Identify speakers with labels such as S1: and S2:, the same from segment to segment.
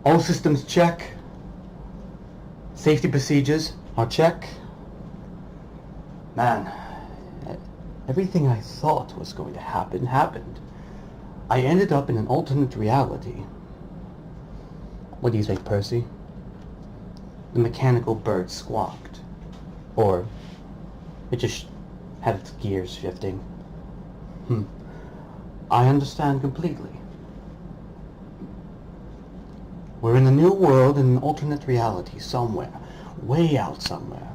S1: All systems check. Safety procedures are check. Man, everything I thought was going to happen happened. I ended up in an alternate reality. What do you think, Percy? The mechanical bird squawked. Or it just had its gears shifting. I understand completely. We're in a new world, in an alternate reality somewhere. Way out somewhere.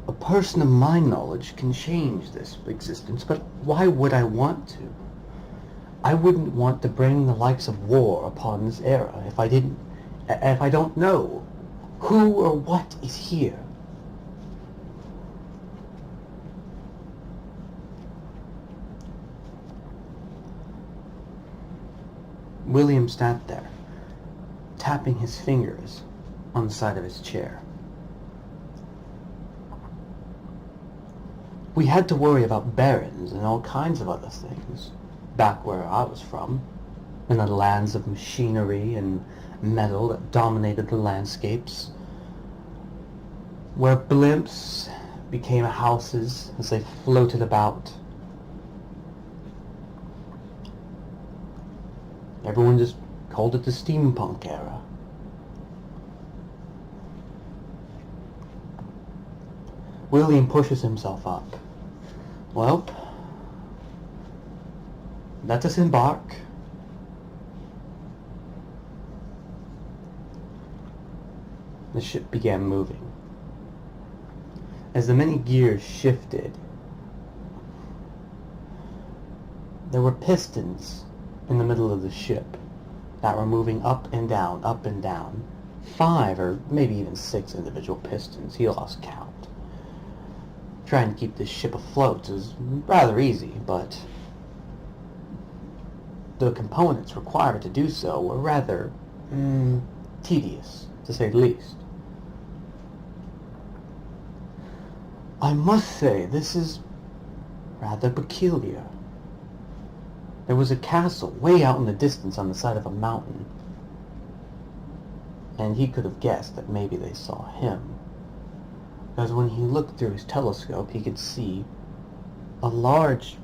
S1: A person of my knowledge can change this existence, but why would I want to? I wouldn't want to bring the likes of war upon this era if I don't know who or what is here. William sat there, tapping his fingers on the side of his chair. We had to worry about barons and all kinds of other things back where I was from, in the lands of machinery and metal that dominated the landscapes, where blimps became houses as they floated about. Everyone just called it the steampunk era. William pushes himself up. Well, let us embark. The ship began moving. As the many gears shifted, there were pistons in the middle of the ship that were moving up and down, up and down. 5 or maybe even 6 individual pistons. He lost count. Trying to keep this ship afloat is rather easy, but the components required to do so were rather tedious, to say the least. I must say, this is rather peculiar. There was a castle way out in the distance on the side of a mountain, and he could have guessed that maybe they saw him, because when he looked through his telescope, he could see a large,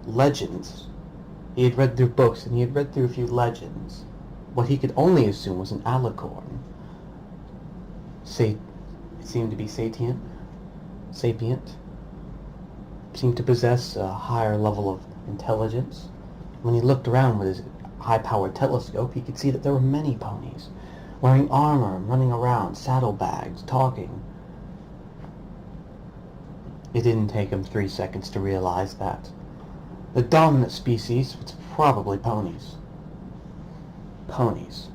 S1: legends. He had read through books, and he had read through a few legends. What he could only assume was an alicorn. It seemed to be sapient. Seemed to possess a higher level of intelligence. When he looked around with his high-powered telescope, he could see that there were many ponies, wearing armor, running around, saddlebags, talking. It didn't take him 3 seconds to realize that the dominant species was probably ponies. Ponies.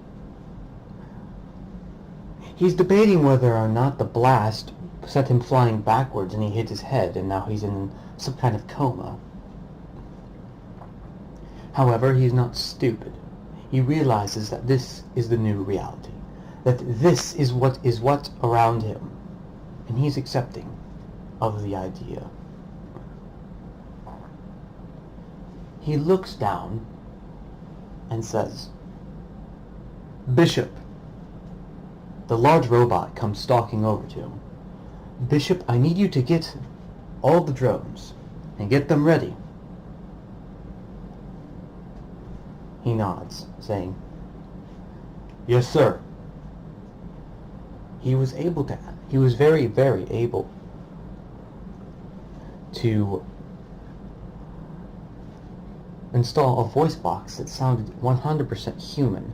S1: He's debating whether or not the blast sent him flying backwards and he hit his head and now he's in some kind of coma. However, he's not stupid. He realizes that this is the new reality. That this is what around him. And he's accepting of the idea. He looks down and says, "Bishop." The large robot comes stalking over to him. "Bishop, I need you to get all the drones and get them ready." He nods, saying, "Yes, sir." He was very, very able to install a voice box that sounded 100% human,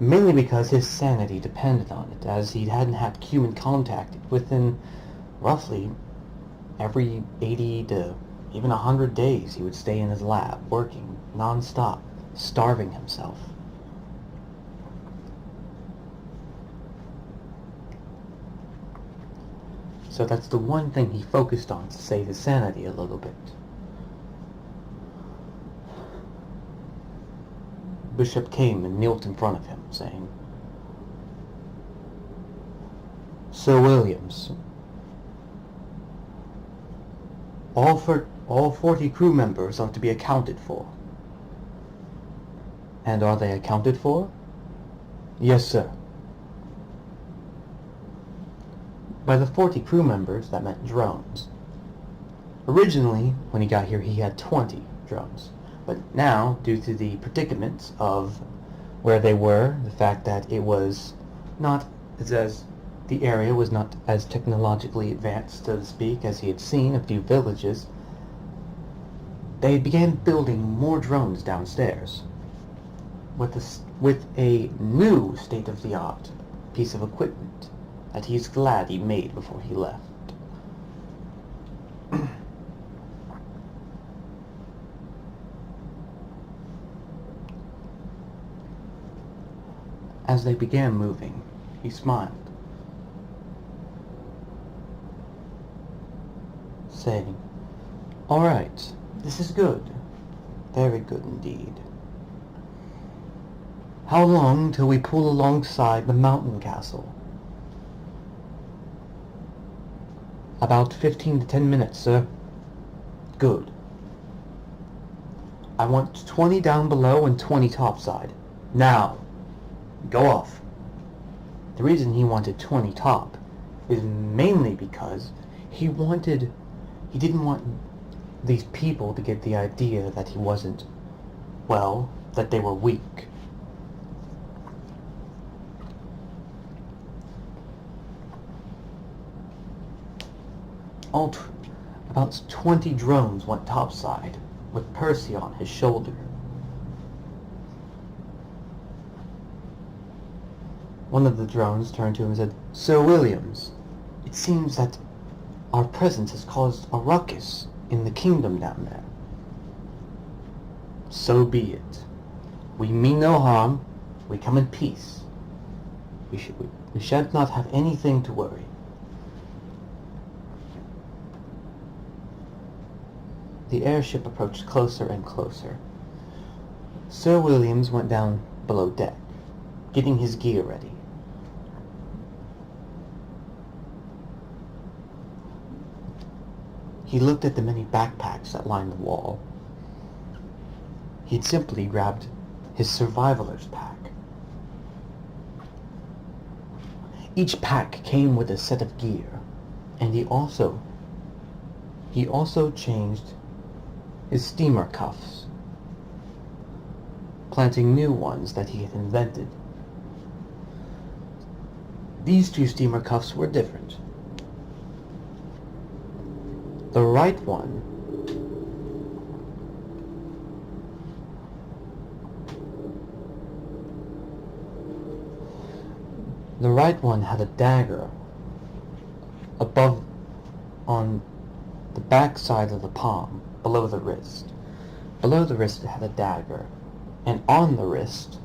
S1: mainly because his sanity depended on it, as he hadn't had human contact within roughly every 80 to even 100 days. He would stay in his lab, working non-stop, starving himself. So that's the one thing he focused on to save his sanity a little bit. Bishop came and knelt in front of him, saying, "Sir Williams, all All 40 crew members are to be accounted for. And are they accounted for? Yes, sir. By the 40 crew members, that meant drones. Originally, when he got here, he had 20 drones. But now, due to the predicament of where they were, the fact that it was not as the area was not as technologically advanced, so to speak, as he had seen a few villages, they began building more drones downstairs with a new state-of-the-art piece of equipment that he's glad he made before he left. As they began moving, he smiled, saying, "All right, this is good. Very good indeed. How long till we pull alongside the mountain castle?" "About 15 to 10 minutes, sir." "Good. I want 20 down below and 20 topside. Now, go off." The reason he wanted 20 top is mainly because he didn't want these people to get the idea that he wasn't, well, that they were weak. About 20 drones went topside, with Percy on his shoulder. One of the drones turned to him and said, "Sir Williams, it seems that our presence has caused a ruckus in the kingdom down there." "So be it. We mean no harm. We come in peace. We shall not have anything to worry." The airship approached closer and closer. Sir Williams went down below deck, getting his gear ready. He looked at the many backpacks that lined the wall. He'd simply grabbed his survivaller's pack. Each pack came with a set of gear, and he also changed his steamer cuffs, planting new ones that he had invented. These two steamer cuffs were different. The right one had a dagger above on the back side of the palm, below the wrist. Below the wrist it had a dagger, and on the wrist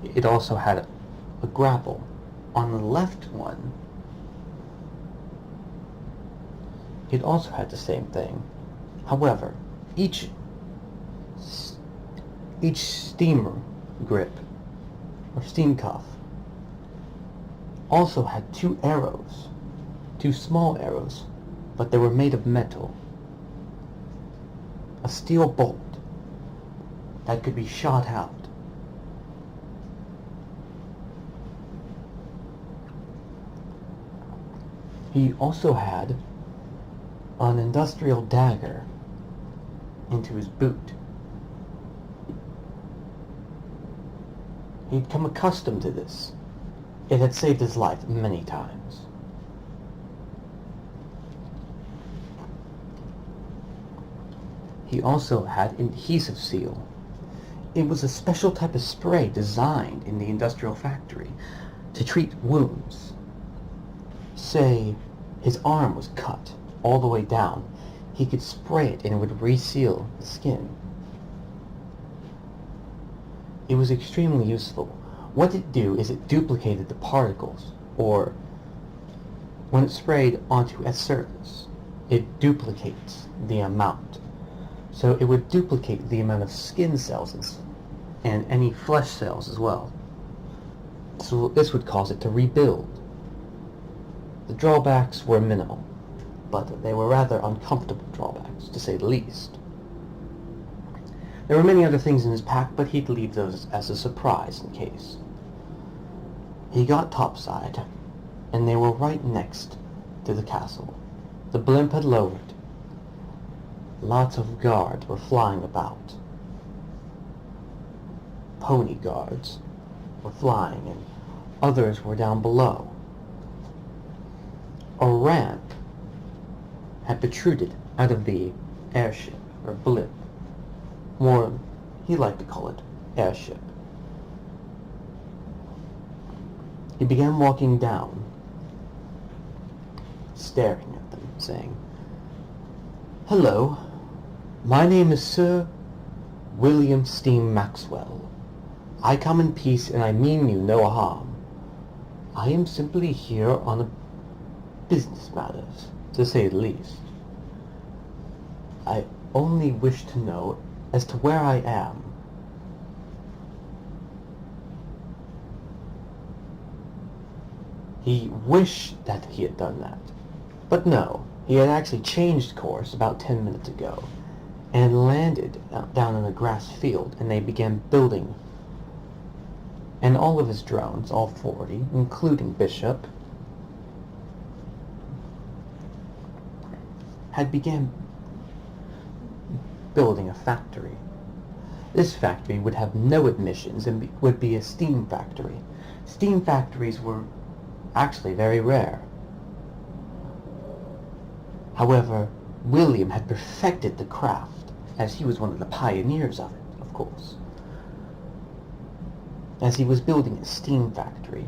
S1: it also had a grapple. On the left one it also had the same thing. However, each steamer grip or steam cuff also had two arrows, two small arrows, but they were made of metal. A steel bolt that could be shot out. He also had an industrial dagger into his boot. He'd come accustomed to this. It had saved his life many times. He also had adhesive seal. It was a special type of spray designed in the industrial factory to treat wounds. Say his arm was cut all the way down, he could spray it and it would reseal the skin. It was extremely useful. What it do is it duplicated the particles, or when it's sprayed onto a surface, it duplicates the amount. So it would duplicate the amount of skin cells and any flesh cells as well. So this would cause it to rebuild The drawbacks were minimal, but they were rather uncomfortable drawbacks, to say the least. There were many other things in his pack, but he'd leave those as a surprise in case. He got topside, and they were right next to the castle. The blimp had lowered. Lots of guards were flying about. Pony guards were flying, and others were down below. A ramp had protruded out of the airship, or blimp. More, he liked to call it airship. He began walking down, staring at them, saying, "Hello, my name is Sir William Maxwell. I come in peace and I mean you no harm. I am simply here on a business matters, to say the least. I only wish to know as to where I am." He wished that he had done that. But no, he had actually changed course about 10 minutes ago and landed down in a grass field, and they began building. And all of his drones, all 40, including Bishop, had began building a factory. This factory would have no emissions and would be a steam factory. Steam factories were actually very rare. However, William had perfected the craft, as he was one of the pioneers of it, of course. As he was building a steam factory,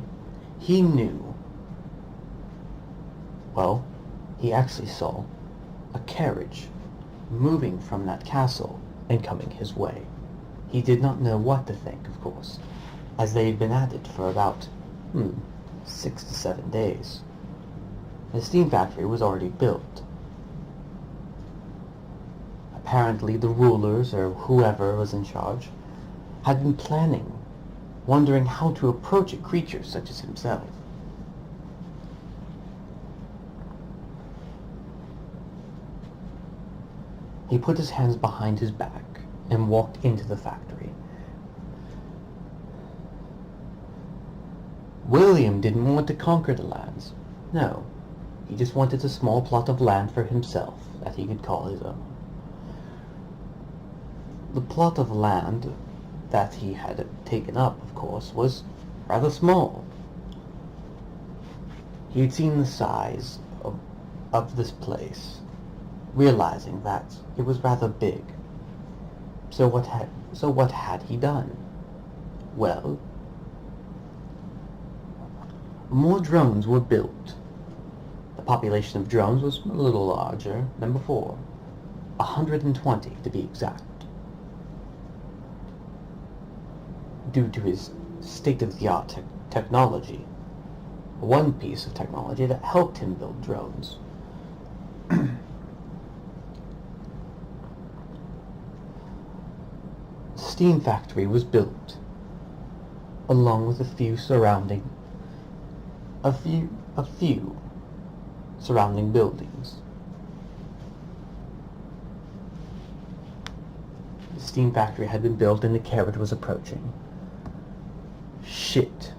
S1: he knew, well, he actually saw a carriage moving from that castle and coming his way. He did not know what to think, of course, as they had been at it for about 6 to 7 days. The steam factory was already built. Apparently the rulers, or whoever was in charge, had been planning, wondering how to approach a creature such as himself. He put his hands behind his back and walked into the factory. William didn't want to conquer the lands. No, he just wanted a small plot of land for himself that he could call his own. The plot of land that he had taken up, of course, was rather small. He had seen the size of this place, realizing that it was rather big. So what had he done? Well, more drones were built. The population of drones was a little larger than before, 120 to be exact. Due to his state-of-the-art technology, one piece of technology that helped him build drones. The steam factory was built, along with a few surrounding buildings. The steam factory had been built and the carriage was approaching. Shit.